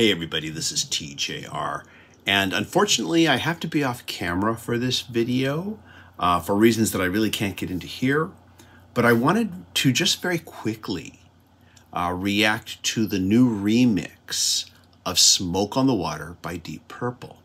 Hey everybody, this is TJR, and unfortunately I have to be off camera for this video for reasons that I really can't get into here, but I wanted to just very quickly react to the new remix of Smoke on the Water by Deep Purple.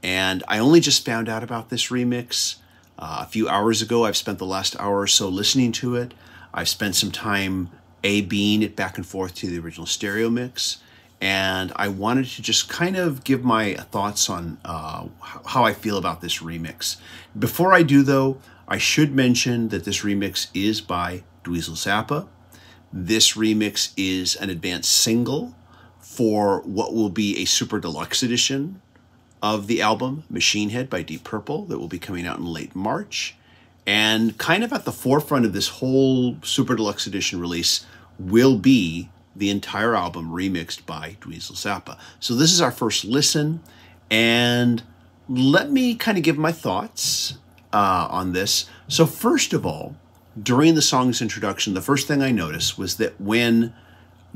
And I only just found out about this remix a few hours ago. I've spent the last hour or so listening to it. I've spent some time A-Bing it back and forth to the original stereo mix. And I wanted to just kind of give my thoughts on how I feel about this remix. Before I do, though, I should mention that this remix is by Dweezil Zappa. This remix is an advanced single for what will be a super deluxe edition of the album, Machine Head by Deep Purple, that will be coming out in late March. And kind of at the forefront of this whole super deluxe edition release will be the entire album remixed by Dweezil Zappa. So this is our first listen, and let me kind of give my thoughts on this. So first of all, during the song's introduction, the first thing I noticed was that when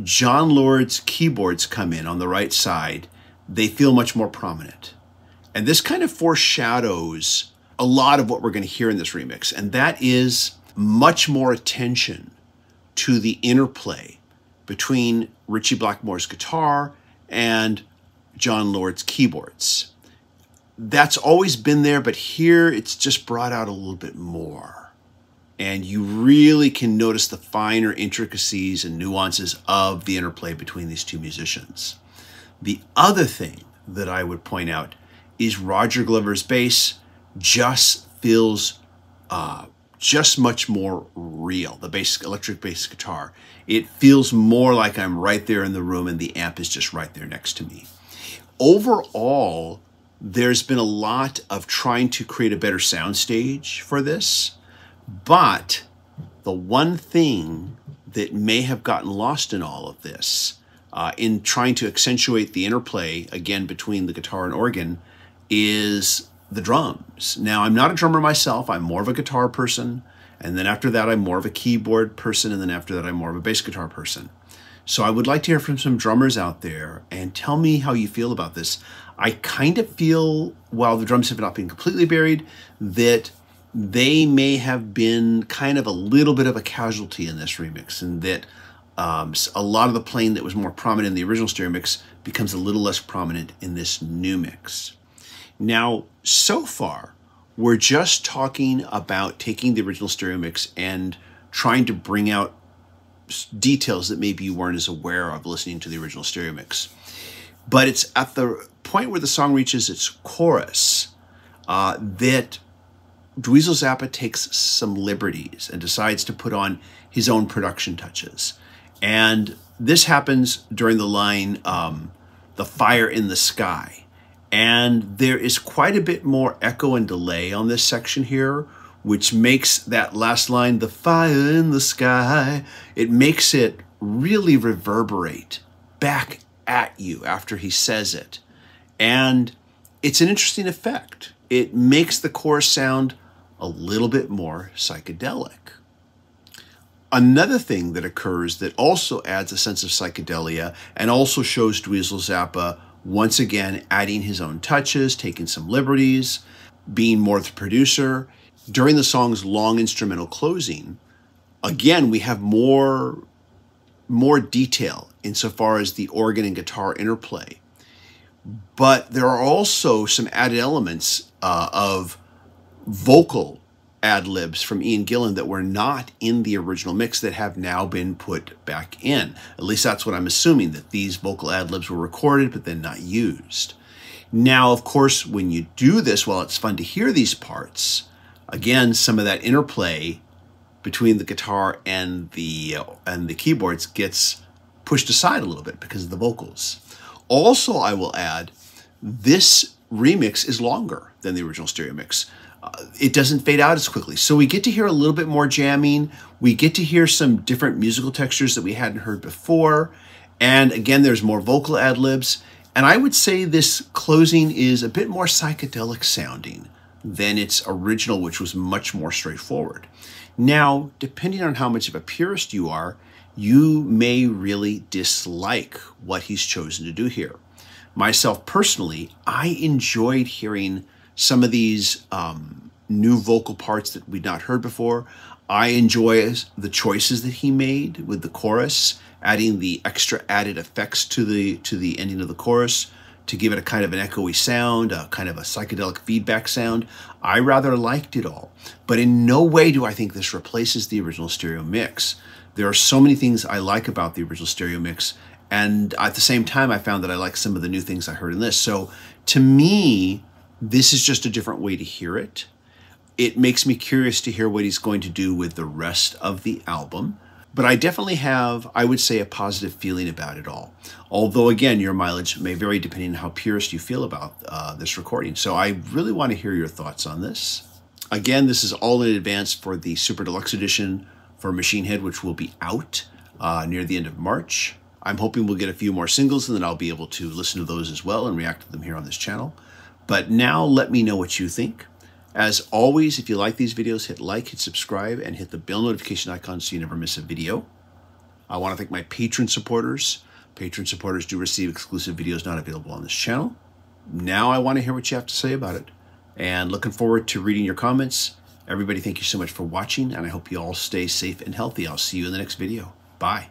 Jon Lord's keyboards come in on the right side, they feel much more prominent. And this kind of foreshadows a lot of what we're going to hear in this remix, and that is much more attention to the interplay between Ritchie Blackmore's guitar and Jon Lord's keyboards. That's always been there, but here it's just brought out a little bit more. And you really can notice the finer intricacies and nuances of the interplay between these two musicians. The other thing that I would point out is Roger Glover's bass just feels just much more real. The bass, electric bass guitar, it feels more like I'm right there in the room and the amp is just right there next to me. Overall, there's been a lot of trying to create a better soundstage for this, but the one thing that may have gotten lost in all of this, in trying to accentuate the interplay, again, between the guitar and organ, is the drums. Now, I'm not a drummer myself. I'm more of a guitar person. And then after that, I'm more of a keyboard person. And then after that, I'm more of a bass guitar person. So I would like to hear from some drummers out there and tell me how you feel about this. I kind of feel, while the drums have not been completely buried, that they may have been kind of a little bit of a casualty in this remix, and that a lot of the playing that was more prominent in the original stereo mix becomes a little less prominent in this new mix. Now, so far, we're just talking about taking the original stereo mix and trying to bring out details that maybe you weren't as aware of listening to the original stereo mix. But it's at the point where the song reaches its chorus that Dweezil Zappa takes some liberties and decides to put on his own production touches. And this happens during the line, "The fire in the sky." And there is quite a bit more echo and delay on this section here, which makes that last line, "the fire in the sky," it makes it really reverberate back at you after he says it. And it's an interesting effect. It makes the chorus sound a little bit more psychedelic. Another thing that occurs that also adds a sense of psychedelia and also shows Dweezil Zappa once again adding his own touches, taking some liberties, being more the producer. During the song's long instrumental closing, again, we have more detail insofar as the organ and guitar interplay. But there are also some added elements of vocal ad-libs from Ian Gillan that were not in the original mix that have now been put back in. At least that's what I'm assuming, that these vocal ad-libs were recorded but then not used. Now, of course, when you do this, while it's fun to hear these parts, again, some of that interplay between the guitar and the keyboards gets pushed aside a little bit because of the vocals. Also, I will add, this remix is longer than the original stereo mix. It doesn't fade out as quickly. So we get to hear a little bit more jamming. We get to hear some different musical textures that we hadn't heard before. And again, there's more vocal ad-libs. And I would say this closing is a bit more psychedelic sounding than its original, which was much more straightforward. Now, depending on how much of a purist you are, you may really dislike what he's chosen to do here. Myself personally, I enjoyed hearing some of these new vocal parts that we'd not heard before. I enjoy the choices that he made with the chorus, adding the extra added effects to the ending of the chorus to give it a kind of an echoey sound, a kind of a psychedelic feedback sound. I rather liked it all, but in no way do I think this replaces the original stereo mix. There are so many things I like about the original stereo mix, and at the same time, I found that I like some of the new things I heard in this. So to me, this is just a different way to hear it. It makes me curious to hear what he's going to do with the rest of the album. But I definitely have, I would say, a positive feeling about it all. Although, again, your mileage may vary depending on how purist you feel about this recording. So I really want to hear your thoughts on this. Again, this is all in advance for the Super Deluxe Edition for Machine Head, which will be out near the end of March. I'm hoping we'll get a few more singles, and then I'll be able to listen to those as well and react to them here on this channel. But now let me know what you think. As always, if you like these videos, hit like, hit subscribe, and hit the bell notification icon so you never miss a video. I want to thank my patron supporters. Patron supporters do receive exclusive videos not available on this channel. Now I want to hear what you have to say about it. And looking forward to reading your comments. Everybody, thank you so much for watching, and I hope you all stay safe and healthy. I'll see you in the next video. Bye.